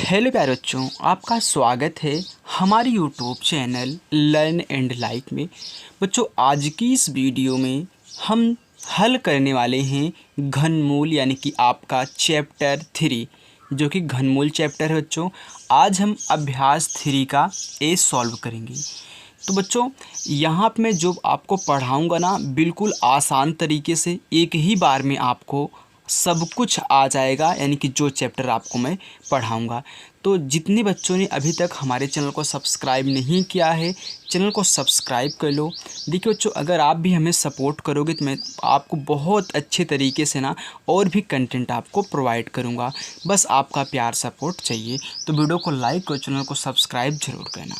Hello प्यारे बच्चों, आपका स्वागत है हमारे YouTube channel learn and like में। बच्चों, आज की इस वीडियो में हम हल करने वाले हैं घनमूल यानी कि आपका चैप्टर 3 जो कि घनमूल चैप्टर है। बच्चों, आज हम अभ्यास 3 का ए सॉल्व करेंगे। तो बच्चों, यहाँ पे मैं जो आपको पढ़ाऊँगा ना, बिल्कुल आसान तरीके से एक ही बार में आपको सब कुछ आ जाएगा, यानी कि जो चैप्टर आपको मैं पढ़ाऊँगा। तो जितने बच्चों ने अभी तक हमारे चैनल को सब्सक्राइब नहीं किया है, चैनल को सब्सक्राइब कर लो। देखिए बच्चों, अगर आप भी हमें सपोर्ट करोगे तो मैं आपको बहुत अच्छे तरीके से ना और भी कंटेंट आपको प्रोवाइड करूँगा। बस आपका प्यार सपोर्ट चाहिए, तो वीडियो को लाइक और चैनल को सब्सक्राइब ज़रूर करना।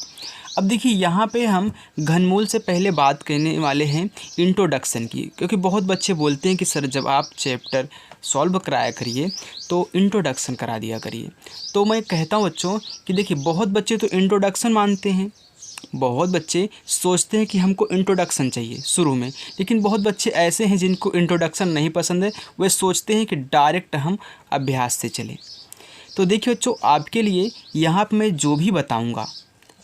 अब देखिए, यहाँ पे हम घनमूल से पहले बात करने वाले हैं इंट्रोडक्शन की, क्योंकि बहुत बच्चे बोलते हैं कि सर जब आप चैप्टर सॉल्व कराया करिए तो इंट्रोडक्शन करा दिया करिए। तो मैं कहता हूँ बच्चों कि देखिए, बहुत बच्चे तो इंट्रोडक्शन मानते हैं, बहुत बच्चे सोचते हैं कि हमको इंट्रोडक्शन चाहिए शुरू में, लेकिन बहुत बच्चे ऐसे हैं जिनको इंट्रोडक्शन नहीं पसंद है, वे सोचते हैं कि डायरेक्ट हम अभ्यास से चलें। तो देखिए बच्चों, आपके लिए यहाँ पर मैं जो भी बताऊँगा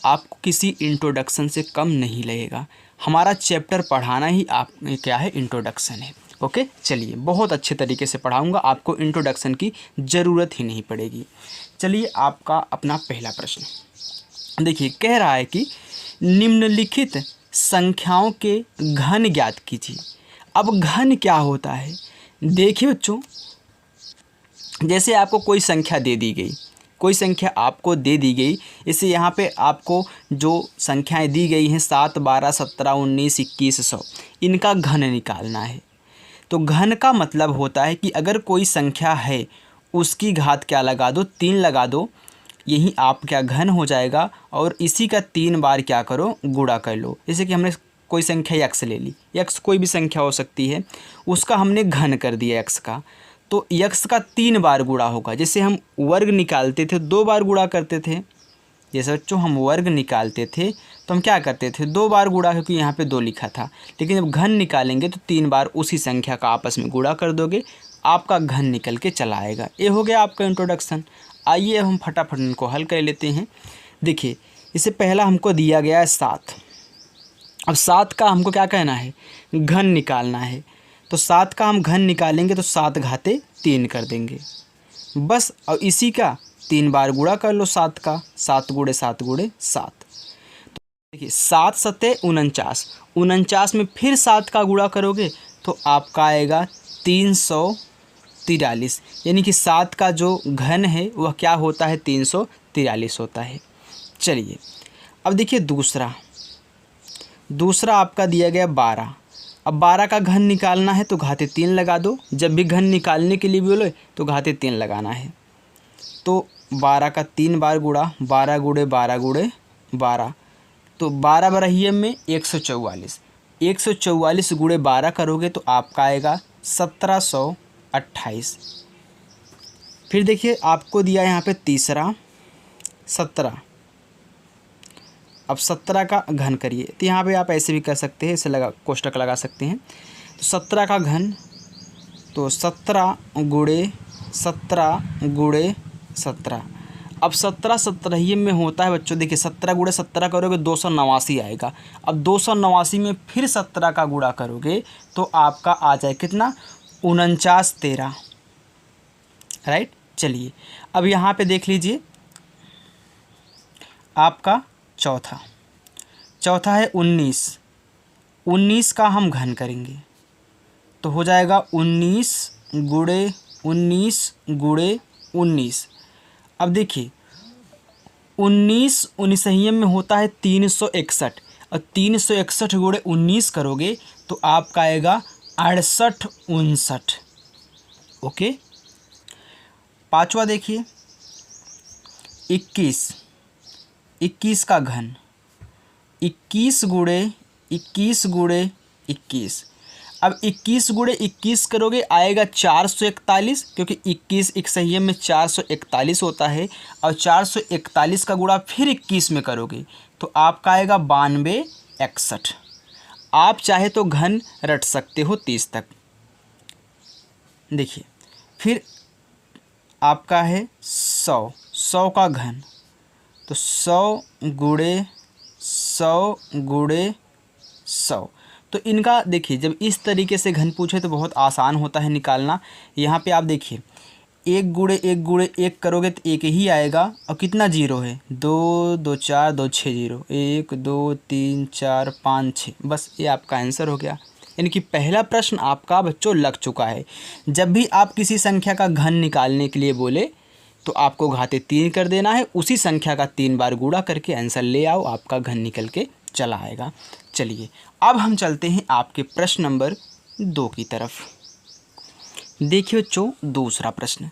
आपको किसी इंट्रोडक्शन से कम नहीं लगेगा। हमारा चैप्टर पढ़ाना ही आप में क्या है, इंट्रोडक्शन है। ओके, चलिए, बहुत अच्छे तरीके से पढ़ाऊंगा, आपको इंट्रोडक्शन की ज़रूरत ही नहीं पड़ेगी। चलिए, आपका अपना पहला प्रश्न देखिए, कह रहा है कि निम्नलिखित संख्याओं के घन ज्ञात कीजिए। अब घन क्या होता है? देखिए बच्चों, जैसे आपको कोई संख्या दे दी गई, कोई संख्या आपको दे दी गई, इसे यहाँ पे आपको जो संख्याएं दी गई हैं 7, 12, 17, 19, 21, 100, इनका घन निकालना है। तो घन का मतलब होता है कि अगर कोई संख्या है उसकी घात क्या लगा दो, 3 लगा दो, यही आप क्या घन हो जाएगा। और इसी का 3 बार क्या करो, गुणा कर लो। जैसे कि हमने कोई संख्या x ले ली, x कोई भी संख्या हो सकती है, उसका हमने घन कर दिया x का, तो यक्स का 3 बार गुणा होगा। जैसे हम वर्ग निकालते थे 2 बार गुणा करते थे, जैसे बच्चों हम वर्ग निकालते थे तो हम क्या करते थे, 2 बार गुणा, क्योंकि यहाँ पे 2 लिखा था। लेकिन जब घन निकालेंगे तो 3 बार उसी संख्या का आपस में गुणा कर दोगे, आपका घन निकल के चला आएगा। ये हो गया आपका इंट्रोडक्शन। आइए हम फटाफट इनको हल कर लेते हैं। देखिए, इससे पहला हमको दिया गया है 7। अब 7 का हमको क्या कहना है, घन निकालना है। तो 7 का हम घन निकालेंगे तो 7 घाते 3 कर देंगे बस। और इसी का 3 बार गुणा कर लो 7 का, 7 गुणे 7 गुणे 7। तो देखिए, 7 सते 49, 49 में फिर 7 का गुणा करोगे तो आपका आएगा 343, यानी कि 7 का जो घन है वह क्या होता है, 343 होता है। चलिए, अब देखिए दूसरा आपका दिया गया 12। अब 12 का घन निकालना है तो घाते 3 लगा दो। जब भी घन निकालने के लिए बोले तो घाते 3 लगाना है। तो 12 का 3 बार गुणा, 12 गुणे 12 गुणे 12, तो 12 बरहिए में 144, 144 गुणे 12 करोगे तो आपका आएगा 1728। फिर देखिए, आपको दिया यहाँ पे तीसरा 17। अब 17 का घन करिए, तो यहाँ पे आप ऐसे भी कर सकते हैं, इसे कोष्टक लगा सकते हैं। तो 17 का घन, तो 17 गुणे 17 गुणे 17। अब 17 सत्रहिये में होता है बच्चों। देखिए, 17 गुणे 17 करोगे 289 आएगा। अब 289 में फिर 17 का गुणा करोगे तो आपका आ जाए कितना, 49 13, राइट। चलिए, अब यहाँ पे देख लीजिए, आपका चौथा है 19। 19 का हम घन करेंगे तो हो जाएगा 19 गुणे 19 गुणे 19। अब देखिए, 19 19 में होता है 361, और 361 गुणे 19 करोगे तो आपका आएगा 68 59। ओके, पांचवा देखिए 21 का घन, 21 गुणे 21 गुणे 21। अब 21 गुणे 21 करोगे आएगा 441, क्योंकि 21 एक सही में 441 होता है। और 441 का गुणा फिर 21 में करोगे तो आपका आएगा 92 61। आप चाहे तो घन रट सकते हो 30 तक। देखिए, फिर आपका है 100 100 का घन, तो 100 गुणे 100 गुणे 100। तो इनका देखिए जब इस तरीके से घन पूछे तो बहुत आसान होता है निकालना। यहाँ पे आप देखिए 1 करोगे तो 1 ही आएगा, और कितना जीरो है, 2 2 4 2 6 जीरो, 1 2 3 4 5 6, बस ये आपका आंसर हो गया। यानी कि पहला प्रश्न आपका बच्चों लग चुका है। जब भी आप किसी संख्या का घन निकालने के लिए बोले तो आपको घाते 3 कर देना है, उसी संख्या का 3 बार गुणा करके आंसर ले आओ, आपका घन निकल के चला आएगा। चलिए अब हम चलते हैं आपके प्रश्न नंबर 2 की तरफ। देखिए बच्चों दूसरा प्रश्न,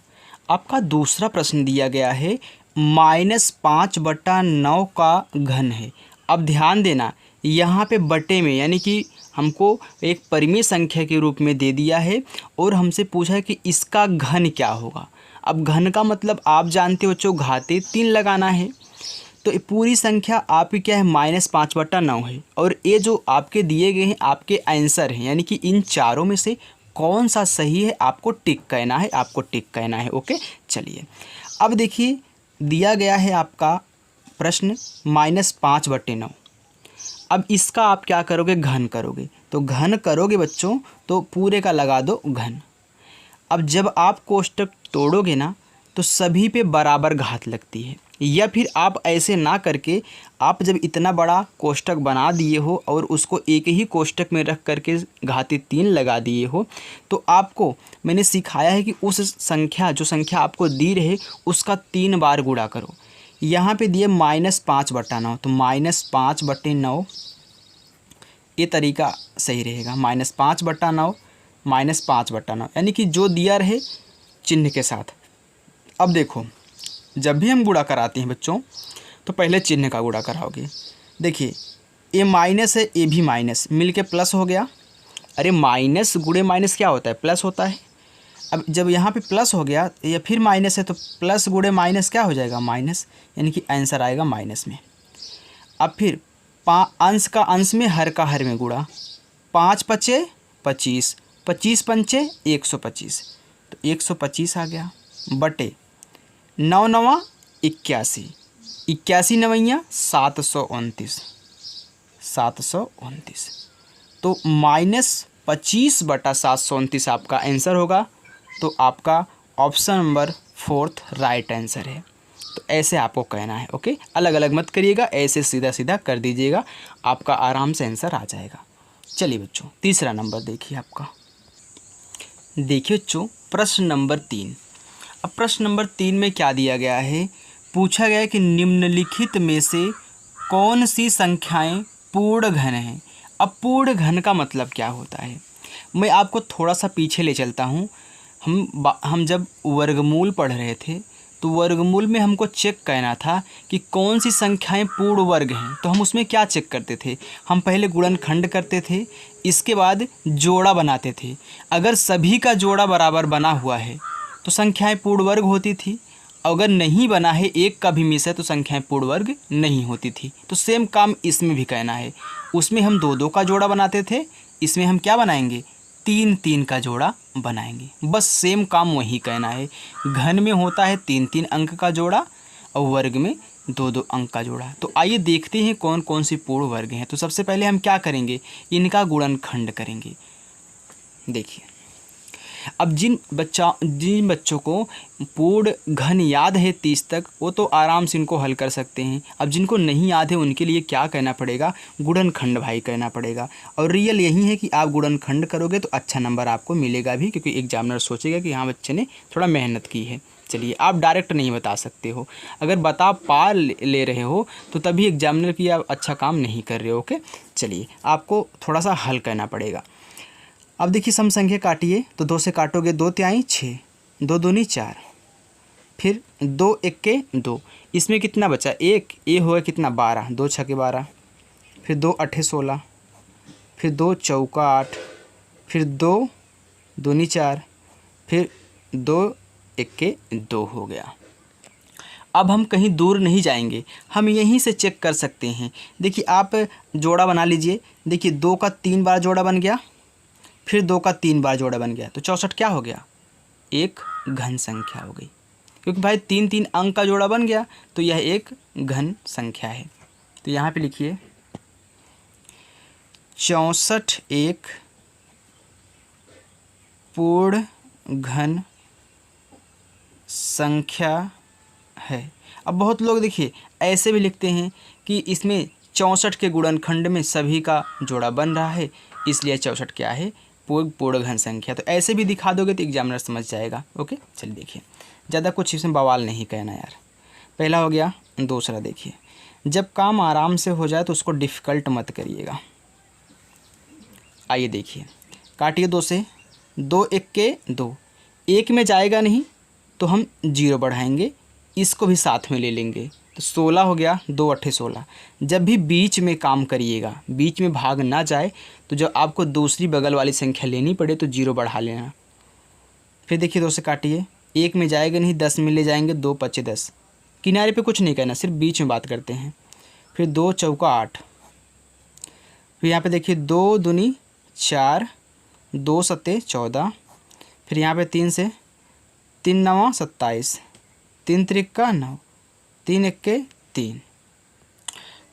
आपका दूसरा प्रश्न दिया गया है -5/9 का घन है। अब ध्यान देना यहाँ पे बटे में, यानी कि हमको एक परिमेय संख्या के रूप में दे दिया है और हमसे पूछा है कि इसका घन क्या होगा। अब घन का मतलब आप जानते हो बच्चों, घाते 3 लगाना है। तो ये पूरी संख्या आपकी क्या है, -5/9 है, और ये जो आपके दिए गए हैं आपके आंसर हैं, यानी कि इन चारों में से कौन सा सही है आपको टिक कहना है, आपको टिक कहना है। ओके चलिए अब देखिए दिया गया है आपका प्रश्न -5/9। अब इसका आप क्या करोगे, घन करोगे। तो घन करोगे बच्चों तो पूरे का लगा दो घन। अब जब आप कोष्टक तोड़ोगे ना तो सभी पे बराबर घात लगती है, या फिर आप ऐसे ना करके आप जब इतना बड़ा कोष्टक बना दिए हो और उसको एक ही कोष्टक में रख करके घाते 3 लगा दिए हो, तो आपको मैंने सिखाया है कि उस संख्या जो संख्या आपको दी रहे उसका 3 बार गुणा करो। यहाँ पे दिए -5/9, तो -5/9 ये तरीका सही रहेगा। -5/9 -5/9, यानी कि जो दिया रहे चिन्ह के साथ। अब देखो जब भी हम गुणा कराते हैं बच्चों तो पहले चिन्ह का गुणा कराओगे। देखिए ये माइनस है, ये भी माइनस, मिल के प्लस हो गया। अरे माइनस गुणे माइनस क्या होता है, प्लस होता है। अब जब यहाँ पे प्लस हो गया या फिर माइनस है तो प्लस गुणे माइनस क्या हो जाएगा, माइनस, यानी कि आंसर आएगा माइनस में। अब फिर अंश का अंश में, हर का हर में गुणा, 5 पचे 25, 25 पंचे 125, तो 125 आ गया, बटे 9 9 81, 81 9 729, 729, तो -25/729 आपका आंसर होगा। तो आपका ऑप्शन नंबर 4 राइट आंसर है। तो ऐसे आपको कहना है। ओके अलग अलग मत करिएगा, ऐसे सीधा सीधा कर दीजिएगा, आपका आराम से आंसर आ जाएगा। चलिए बच्चों तीसरा नंबर देखिए आपका। देखिए बच्चों प्रश्न नंबर 3। अब प्रश्न नंबर 3 में क्या दिया गया है, पूछा गया है कि निम्नलिखित में से कौन सी संख्याएं पूर्ण घन हैं। अब पूर्ण घन का मतलब क्या होता है, मैं आपको थोड़ा सा पीछे ले चलता हूँ। हम जब वर्गमूल पढ़ रहे थे तो वर्गमूल में हमको चेक करना था कि कौन सी संख्याएं पूर्ण वर्ग हैं। तो हम उसमें क्या चेक करते थे, हम पहले गुणनखंड करते थे, इसके बाद जोड़ा बनाते थे। अगर सभी का जोड़ा बराबर बना हुआ है तो संख्याएं पूर्ण वर्ग होती थी, अगर नहीं बना है, एक का भी मिस है, तो संख्याएं पूर्ण वर्ग नहीं होती थी। तो सेम काम इसमें भी कहना है। उसमें हम 2 2 का जोड़ा बनाते थे, इसमें हम क्या बनाएंगे, 3 3 का जोड़ा बनाएंगे। बस सेम काम वही कहना है। घन में होता है 3 3 अंक का जोड़ा और वर्ग में 2 2 अंक का जोड़ा। तो आइए देखते हैं कौन कौन सी पूर्ण वर्ग हैं। तो सबसे पहले हम क्या करेंगे, इनका गुणनखंड करेंगे। देखिए अब जिन बच्चों को पूर्ण घन याद है 30 तक, वो तो आराम से इनको हल कर सकते हैं। अब जिनको नहीं याद है उनके लिए क्या कहना पड़ेगा, गुणनखंड भाई कहना पड़ेगा। और रियल यही है कि आप गुणनखंड करोगे तो अच्छा नंबर आपको मिलेगा भी, क्योंकि एग्जामिनर सोचेगा कि हाँ बच्चे ने थोड़ा मेहनत की है। चलिए आप डायरेक्ट नहीं बता सकते हो, अगर बता पा ले रहे हो तो तभी एग्जामिनर की आप अच्छा काम नहीं कर रहे हो। ओके चलिए आपको थोड़ा सा हल करना पड़ेगा। अब देखिए सम संख्या काटिए, तो 2 से काटोगे 2 तिहाई 6, 2 दूनी 4, फिर 2 1 2, इसमें कितना बचा 1, ये होगा कितना 12, 2 6 12, फिर 2 8 16, फिर 2 चौका 8, फिर 2 दूनी 4, फिर 2 1 2 हो गया। अब हम कहीं दूर नहीं जाएंगे, हम यहीं से चेक कर सकते हैं। देखिए आप जोड़ा बना लीजिए। देखिए 2 का 3 बार जोड़ा बन गया, फिर 2 का 3 बार जोड़ा बन गया, तो 64 क्या हो गया, एक घन संख्या हो गई। क्योंकि भाई 3 अंक का जोड़ा बन गया तो यह एक घन संख्या है। तो यहाँ पे लिखिए 64 एक पूर्ण घन संख्या है। अब बहुत लोग देखिए ऐसे भी लिखते हैं कि इसमें 64 के गुणनखंड में सभी का जोड़ा बन रहा है, इसलिए 64 क्या है, पूर्ण घन संख्या। तो ऐसे भी दिखा दोगे तो एग्जामिनर समझ जाएगा। ओके, चलिए देखिए, ज़्यादा कुछ इसमें बवाल नहीं कहना यार। पहला हो गया। दूसरा देखिए, जब काम आराम से हो जाए तो उसको डिफ़िकल्ट मत करिएगा। आइए देखिए, काटिए 2 से, 2 एक के 2, एक में जाएगा नहीं तो हम 0 बढ़ाएंगे, इसको भी साथ में ले लेंगे तो 16 हो गया, 2 अट्ठे 16। जब भी बीच में काम करिएगा, बीच में भाग ना जाए, तो जब आपको दूसरी बगल वाली संख्या लेनी पड़े तो 0 बढ़ा लेना। फिर देखिए 2 से काटिए, एक में जाएगा नहीं, 10 में ले जाएंगे, 2 पच्चे 10। किनारे पे कुछ नहीं करना, सिर्फ बीच में बात करते हैं। फिर 2 चौका 8। फिर यहाँ पे देखिए 2 दूनी 4, 2 सत्ते 14। फिर यहाँ पे 3 से, 3 नवा 27, 3 त्रिक्का 9, 3 इक्के 3।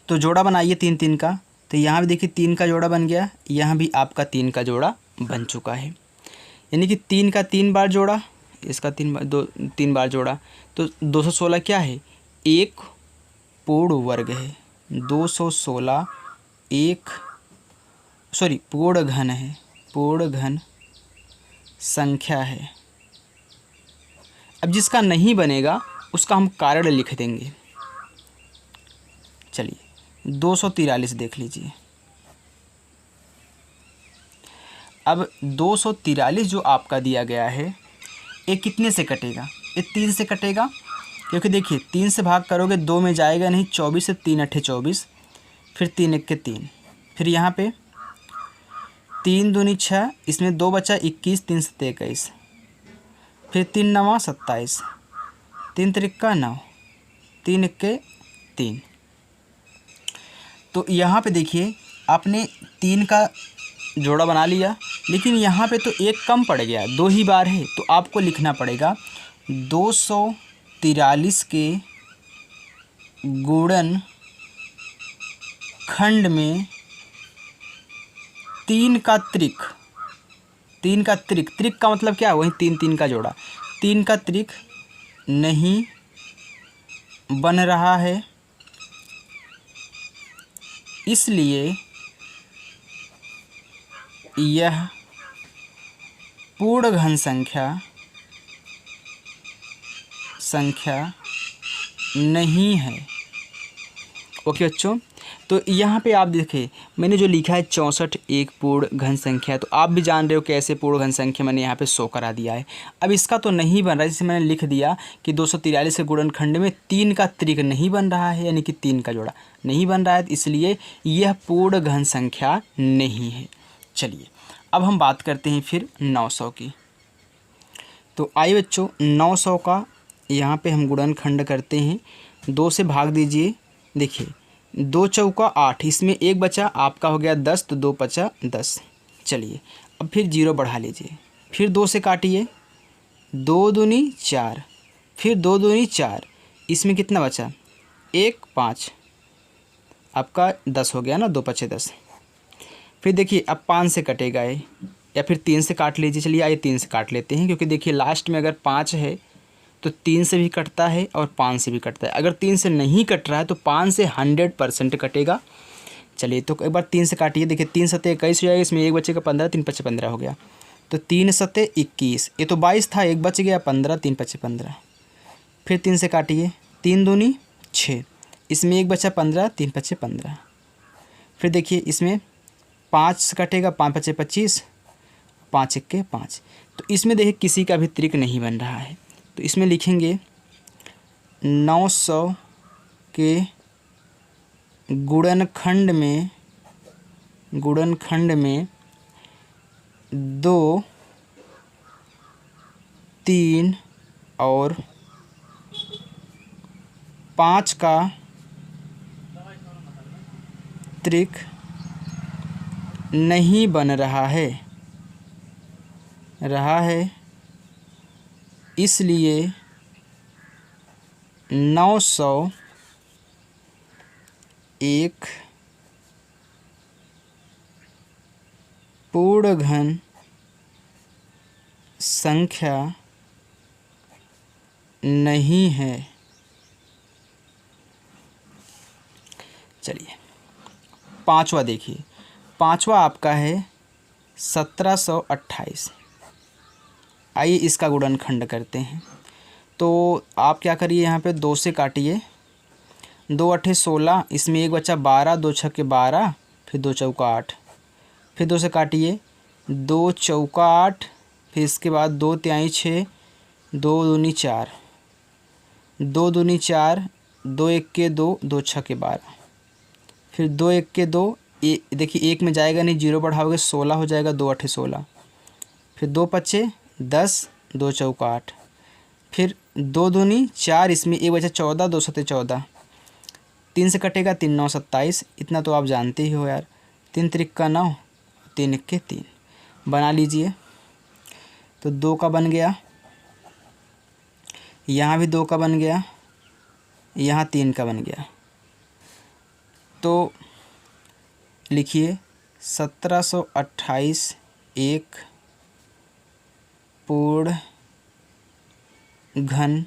तो जोड़ा बनाइए 3 3 का। तो यहाँ भी देखिए 3 का जोड़ा बन गया, यहाँ भी आपका 3 का जोड़ा बन चुका है। यानी कि 3 का 3 बार जोड़ा, इसका 3 बार जोड़ा, तो 216 क्या है, एक पूर्ण वर्ग है। 216 एक पूर्ण घन है, पूर्ण घन संख्या है। अब जिसका नहीं बनेगा उसका हम कारण लिख देंगे। चलिए 243 देख लीजिए। अब 243 जो आपका दिया गया है, ये कितने से कटेगा, ये 3 से कटेगा। क्योंकि देखिए 3 से भाग करोगे 2 में जाएगा नहीं, 24 से 3 अट्ठे 24, फिर 3 इक्के 3। फिर यहाँ पे 3 दूनी 6, इसमें 2 बचा 21, 3 सत्ते 21। फिर 3 नवा 27, 3 त्रिक्का 9, 3 इक्के 3। तो यहाँ पे देखिए आपने 3 का जोड़ा बना लिया, लेकिन यहाँ पे तो एक कम पड़ गया, 2 ही बार है। तो आपको लिखना पड़ेगा 243 के गुणन खंड में 3 का त्रिक, 3 का त्रिक का मतलब क्या है, वही 3 3 का जोड़ा, 3 का त्रिक नहीं बन रहा है, इसलिए यह पूर्ण घन संख्या नहीं है। ओके बच्चों, तो यहाँ पे आप देखें मैंने जो लिखा है 64 एक पूर्ण घन संख्या है, तो आप भी जान रहे हो कैसे पूर्ण घन संख्या मैंने यहाँ पे शो करा दिया है। अब इसका तो नहीं बन रहा है, जैसे मैंने लिख दिया कि 243 के गुणनखंड में 3 का त्रिक नहीं बन रहा है, यानी कि 3 का जोड़ा नहीं बन रहा है, इसलिए यह पूर्ण घन संख्या नहीं है। चलिए अब हम बात करते हैं फिर 900 की। तो आइए बच्चों 900 का यहाँ पे हम गुणनखंड करते हैं। 2 से भाग दीजिए, देखिए 2 चौका 8, इसमें एक बचा, आपका हो गया 10, तो 2 पचा 10। चलिए अब फिर 0 बढ़ा लीजिए, फिर 2 से काटिए, 2 दूनी 4, फिर 2 दूनी 4, इसमें कितना बचा, 1 5, आपका 10 हो गया ना, 2 पचे 10। फिर देखिए अब 5 से कटेगा ये, या फिर 3 से काट लीजिए। चलिए आइए 3 से काट लेते हैं, क्योंकि देखिए लास्ट में अगर 5 है तो 3 से भी कटता है और 5 से भी कटता है। अगर 3 से नहीं कट रहा है तो 5 से 100% कटेगा। चलिए तो एक बार 3 से काटिए, देखिए 3 सत्ते 21 हो जाएगा, इसमें एक बचेगा 15, 3 पचे 15 हो गया, तो 3 सत्ते 21, ये तो 22 था, एक बच गया 15, 3 पचे 15। फिर 3 से काटिए, 3 दूनी 6, इसमें एक बचा 15, 3 पचे 15। फिर देखिए इसमें 5 से कटेगा, 5 पचे 25, 5 इक्के 5। तो इसमें देखिए किसी का भी त्रिक नहीं बन रहा है, तो इसमें लिखेंगे 900 के गुणनखंड में 2, 3 और 5 का त्रिक नहीं बन रहा है, इसलिए 901 पूर्ण घन संख्या नहीं है। चलिए पांचवा देखिए, पांचवा आपका है 1728। आइए इसका गुणनखंड करते हैं। तो आप क्या करिए, यहाँ पे 2 से काटिए, 2 अठे 16, इसमें एक बचा 12, 2 छक्के 12, फिर 2 चौका 8, फिर 2 से काटिए, 2 चौका 8, फिर इसके बाद 2 तिहाई 6, 2 दूनी 4, 2 दूनी 4, 2 एक के 2, 2 छक्के 12, फिर 2 एक के 2, देखिए एक में जाएगा नहीं, 0 बढ़ाओगे 16 हो जाएगा, 2 अठे 16, फिर 2 पच्चे 10, 2 चौका 8, फिर 2 दूनी 4, इसमें एक बचा 14, 2 सत्ते 14, 3 से कटेगा 3 9 27, इतना तो आप जानते ही हो यार। 3 त्रिक्का 9, 3 इक्के 3, बना लीजिए। तो 2 का बन गया, यहाँ भी 2 का बन गया, यहाँ 3 का बन गया। तो लिखिए 1728 एक पूर्ण घन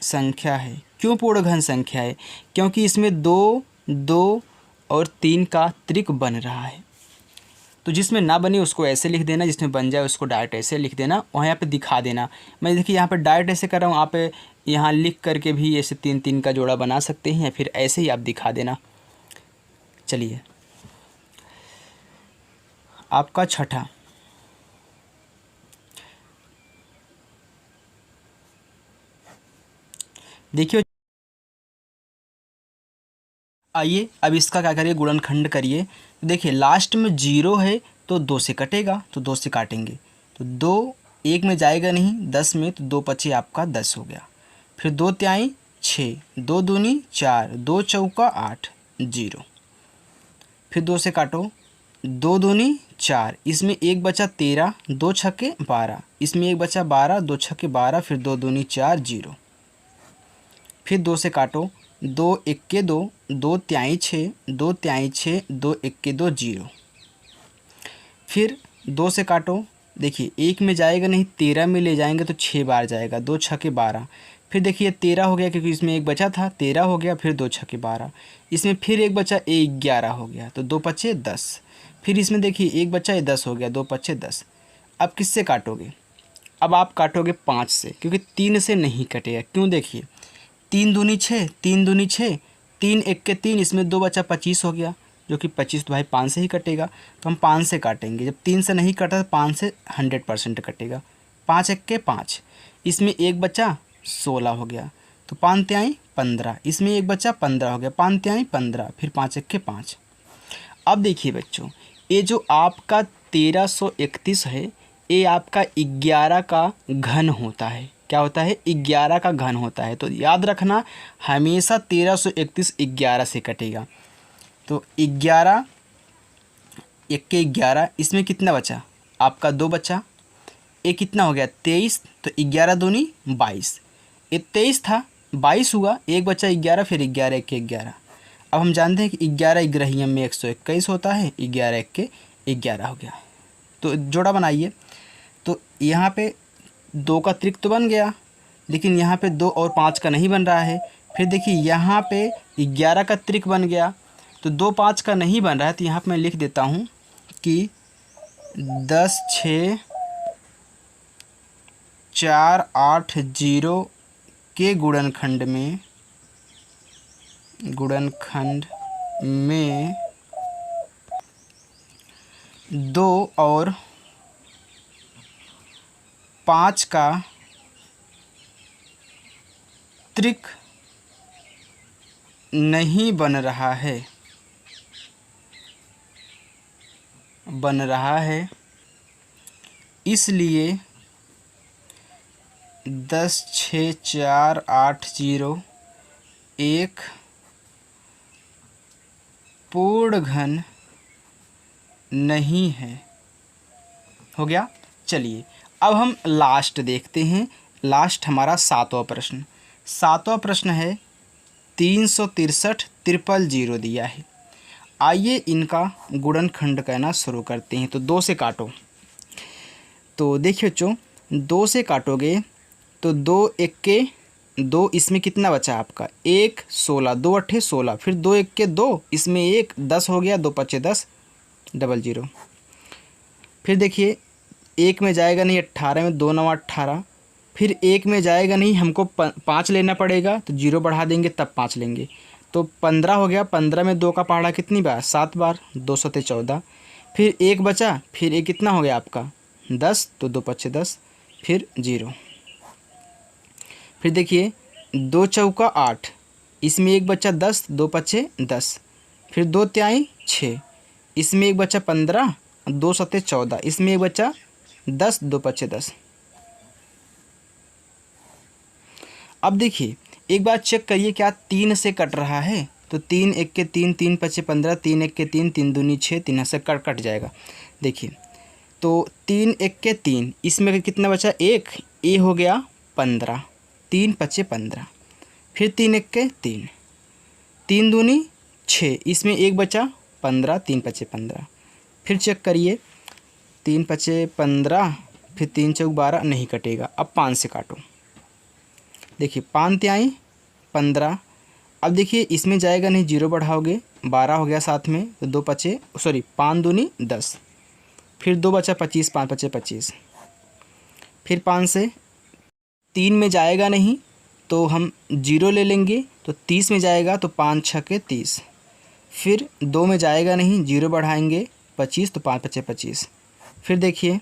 संख्या है। क्यों पूर्ण घन संख्या है? क्योंकि इसमें 2, 2 और 3 का त्रिक बन रहा है। तो जिसमें ना बने उसको ऐसे लिख देना, जिसमें बन जाए उसको डायरेक्ट ऐसे लिख देना, वहाँ यहाँ पे दिखा देना। मैं देखिए यहाँ पे डायरेक्ट ऐसे कर रहा हूँ, आप यहाँ लिख करके भी ऐसे 3 3 का जोड़ा बना सकते हैं, या फिर ऐसे ही आप दिखा देना। चलिए आपका छठा, देखिए आइए अब इसका क्या करिए, गुणनखंड करिए। तो देखिए लास्ट में 0 है तो 2 से कटेगा, तो 2 से काटेंगे, तो 2 एक में जाएगा नहीं, 10 में, तो 2 पचे आपका 10 हो गया। फिर 2 तिहाई 6, 2 दूनी 4, 2 चौका 8, 0, फिर 2 से काटो, 2 दूनी 4, इसमें एक बचा 13, 2 छक्के 12, इसमें एक बचा 12, 2 छक्के 12, फिर 2 दूनी 4, 0, फिर 2 से काटो, 2 इक्के 2, 2 तिहाई 6, 2 तिहाई 6, 2 इक्के 2, 0, फिर 2 से काटो, देखिए एक में जाएगा नहीं, 13 में ले जाएंगे तो 6 बार जाएगा, 2 छक्के 12, फिर देखिए 13 हो गया क्योंकि इसमें एक बचा था, 13 हो गया, फिर 2 छक्के 12, इसमें फिर एक बचा 11 हो गया, तो 2 पचे 10, फिर इसमें देखिए एक बचा 10 हो गया, 2 पचे 10। अब किससे काटोगे? अब आप काटोगे 5 से, क्योंकि 3 से नहीं कटेगा। क्यों? देखिए 3 दूनी 6, 3 दूनी 6, 3 इक्के 3, इसमें 2 बचा 25 हो गया, जो कि 25 तो भाई 5 से ही कटेगा, तो हम 5 से काटेंगे। जब 3 से नहीं कटा तो 5 से 100% कटेगा। 5 इक्के 5, इसमें एक बचा 16 हो गया, तो 5 तिहाई 15, इसमें एक बचा 15 हो गया, 5 तिहाई 15, फिर 5 इक्के 5। अब देखिए बच्चों, ये जो आपका 1331 है, ये आपका 11 का घन होता है। क्या होता है? 11 का घन होता है। तो याद रखना, हमेशा 1331 11 से कटेगा। तो 11 इक्के 11, इसमें कितना बचा? आपका 2 बचा, ये कितना हो गया? 23, तो 11 दूनी 22, ये 23 था 22 हुआ, एक बचा 11, फिर 11 इक्के 11। अब हम जानते हैं कि 11 ग्रहियम में 121 होता है, 11 इक्के 11 हो गया। तो जोड़ा बनाइए। तो यहाँ पे 2 का त्रिक तो बन गया, लेकिन यहाँ पे 2 और 5 का नहीं बन रहा है। फिर देखिए यहाँ पे 11 का त्रिक बन गया, तो 2 5 का नहीं बन रहा है, तो यहाँ पे मैं लिख देता हूँ कि 10 6 4 8 0 के गुणनखंड में 2 और 5 का त्रिक नहीं बन रहा है, इसलिए 10 6 4 8 0 एक पूर्ण घन नहीं है। हो गया। चलिए अब हम लास्ट देखते हैं लास्ट हमारा 7वां प्रश्न। 7वां प्रश्न है 363 000 दिया है। आइए इनका गुणनखंड कहना शुरू करते हैं। तो 2 से काटो। तो देखिए बच्चों, 2 से काटोगे तो 2 एक के 2, इसमें कितना बचा आपका 1 16, 2 अट्ठे 16, फिर 2 एक के 2, इसमें 1 10 हो गया, 2 पच्चे 10 00। फिर देखिए 1 में जाएगा नहीं 18 में, 2 9 18, फिर 1 में जाएगा नहीं, हमको 5 लेना पड़ेगा तो 0 बढ़ा देंगे तब 5 लेंगे, तो 15 हो गया। 15 में 2 का पहाड़ा कितनी बार 7 बार, 2 सते 14, फिर 1 बचा, फिर 1 कितना हो गया आपका 10, तो 2 पच्चे 10, फिर 0। फिर देखिए 2 चौका 8, इसमें 1 बचा 10, 2 पच्चे 10, फिर 2 त्याई 6, इसमें 1 बचा 15, 2 सते 14, इसमें 1 बचा 10, 2 पच्चे 10। अब देखिए एक बार चेक करिए क्या 3 से कट रहा है। तो 3 एक के 3, 3 पच्चे 15, 3 एक के 3, 3 दूनी 6, 3 से कट जाएगा। देखिए तो 3 एक के 3, इसमें कितना बचा 1, ए हो गया 15, 3 पच्चे 15, फिर 3 एक के 3, 3 दूनी 6, इसमें 1 बचा 15, 3 पच्चे 15, फिर चेक करिए 3 पच्चे 15, फिर 3 चौक 12, नहीं कटेगा। अब 5 से काटो। देखिए 5 त्याई 15, अब देखिए इसमें जाएगा नहीं, 0 बढ़ाओगे 12 हो गया साथ में, तो 2 पच्चे 5 दूनी 10, फिर 2 बचा 25, 5 पच्चे 25, फिर 5 से 3 में जाएगा नहीं तो हम 0 ले लेंगे, तो 30 में जाएगा तो 5 छके 30, फिर 2 में जाएगा नहीं, 0 बढ़ाएंगे 25, तो 5 पच्चे 25, फिर देखिए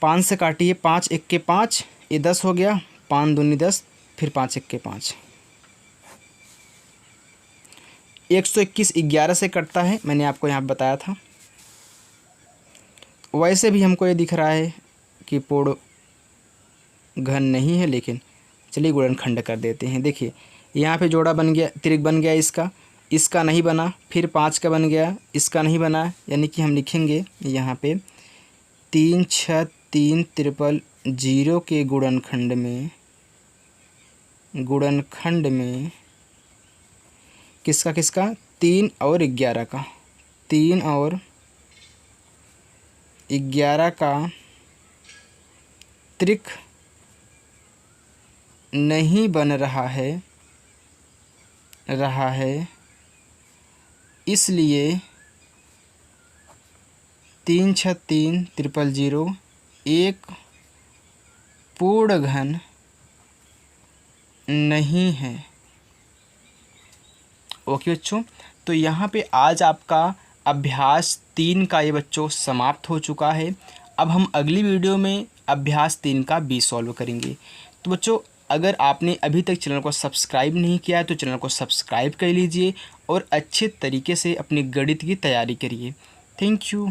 5 से काटिए, 5 एक के 5, ये 10 हो गया, 5 दूनी 10, फिर 5 एक के 5। 121 11 से कटता है, मैंने आपको यहाँ बताया था। वैसे भी हमको ये दिख रहा है कि पूर्ण घन नहीं है, लेकिन चलिए गुणनखंड कर देते हैं। देखिए यहाँ पे जोड़ा बन गया, त्रिक बन गया, इसका नहीं बना, फिर 5 का बन गया, इसका नहीं बना, यानी कि हम लिखेंगे यहाँ पे 3 6 3 0 0 के गुणनखंड में किसका 3 और 11 का, 3 और 11 का त्रिक नहीं बन रहा है, इसलिए 3 6 3 0 एक पूर्ण घन नहीं है। ओके बच्चों, तो यहाँ पे आज आपका अभ्यास 3 का ये बच्चों समाप्त हो चुका है। अब हम अगली वीडियो में अभ्यास 3 का B सॉल्व करेंगे। तो बच्चों अगर आपने अभी तक चैनल को सब्सक्राइब नहीं किया है तो चैनल को सब्सक्राइब कर लीजिए और अच्छे तरीके से अपनी गणित की तैयारी करिए। Thank you.